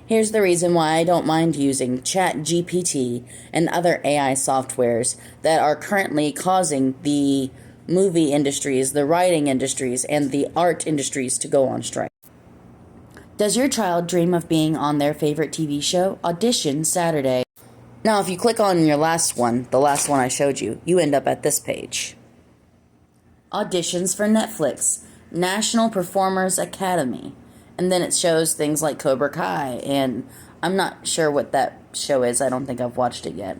Here's the reason why I don't mind using ChatGPT and other AI softwares that are currently causing the movie industries, the writing industries, and the art industries to go on strike. Does your child dream of being on their favorite TV show? Audition Saturday. Now, if you click on your last one, the last one I showed you, you end up at this page. Auditions for Netflix, National Performers Academy. And then it shows things like Cobra Kai, and I'm not sure what that show is. I don't think I've watched it yet.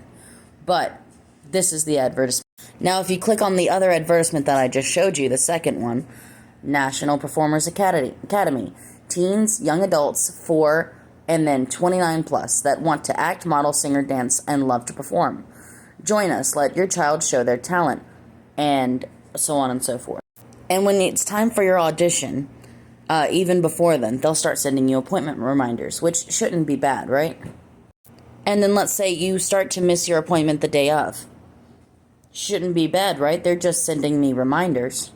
But this is the advertisement. Now, if you click on the other advertisement that I just showed you, the second one, National Performers Academy. Teens, young adults, 4, and then 29 plus that want to act, model, singer, dance, and love to perform. Join us. Let your child show their talent, and so on and so forth. And when it's time for your audition, even before then, they'll start sending you appointment reminders, which shouldn't be bad, right? And then let's say you start to miss your appointment the day of. Shouldn't be bad, right? They're just sending me reminders.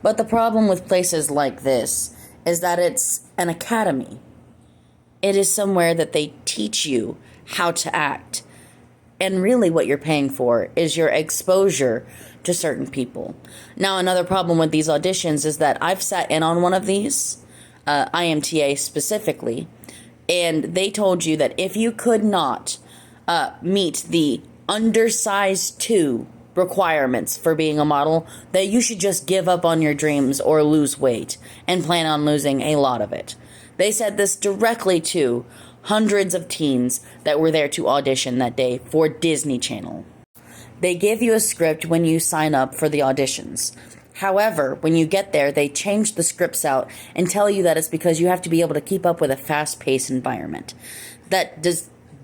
But the problem with places like this is that it's an academy. It is somewhere that they teach you how to act. And really what you're paying for is your exposure to certain people. Now, another problem with these auditions is that I've sat in on one of these, IMTA specifically, and they told you that if you could not meet the undersized 2 requirements for being a model, that you should just give up on your dreams or lose weight and plan on losing a lot of it. They said this directly to hundreds of teens that were there to audition that day for Disney Channel. They give you a script when you sign up for the auditions. However, when you get there, they change the scripts out and tell you that it's because you have to be able to keep up with a fast-paced environment. That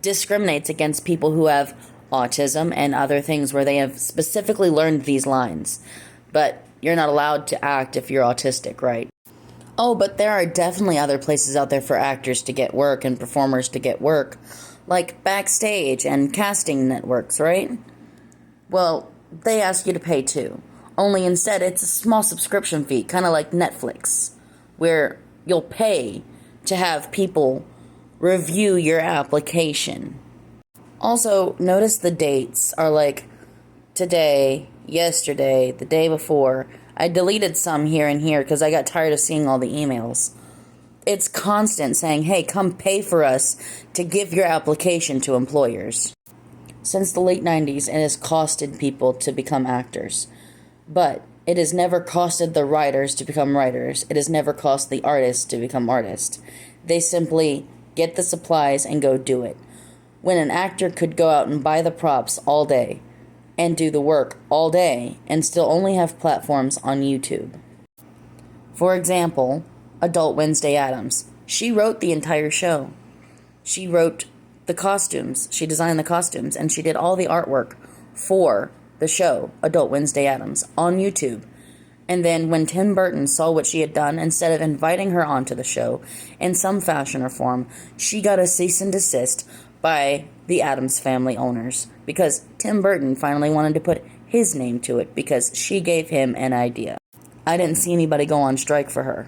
discriminates against people who have autism and other things where they have specifically learned these lines. But you're not allowed to act if you're autistic, right? Oh, but there are definitely other places out there for actors to get work and performers to get work, like Backstage and casting networks, right? Well, they ask you to pay too. Only instead, it's a small subscription fee, kind of like Netflix, where you'll pay to have people review your application. Also, notice the dates are like today, yesterday, the day before. I deleted some here and here because I got tired of seeing all the emails. It's constant saying, hey, come pay for us to give your application to employers. Since the late 90s, it has costed people to become actors. But it has never costed the writers to become writers. It has never cost the artists to become artists. They simply get the supplies and go do it. When an actor could go out and buy the props all day and do the work all day and still only have platforms on YouTube. For example, Adult Wednesday Addams. She wrote the entire show. She wrote the costumes, she designed the costumes, and she did all the artwork for the show, Adult Wednesday Addams, on YouTube. And then when Tim Burton saw what she had done, instead of inviting her onto the show in some fashion or form, she got a cease and desist by the Addams family owners, because Tim Burton finally wanted to put his name to it because she gave him an idea. I didn't see anybody go on strike for her.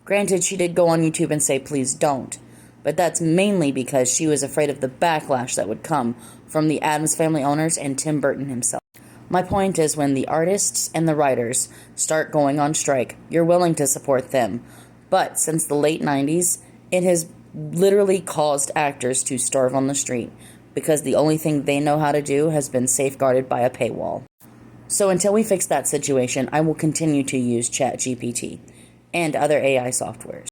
Granted, she did go on YouTube and say, please don't. But that's mainly because she was afraid of the backlash that would come from the Addams family owners and Tim Burton himself. My point is, when the artists and the writers start going on strike, you're willing to support them. But since the late 90s, it has literally caused actors to starve on the street because the only thing they know how to do has been safeguarded by a paywall. So until we fix that situation, I will continue to use ChatGPT and other AI softwares.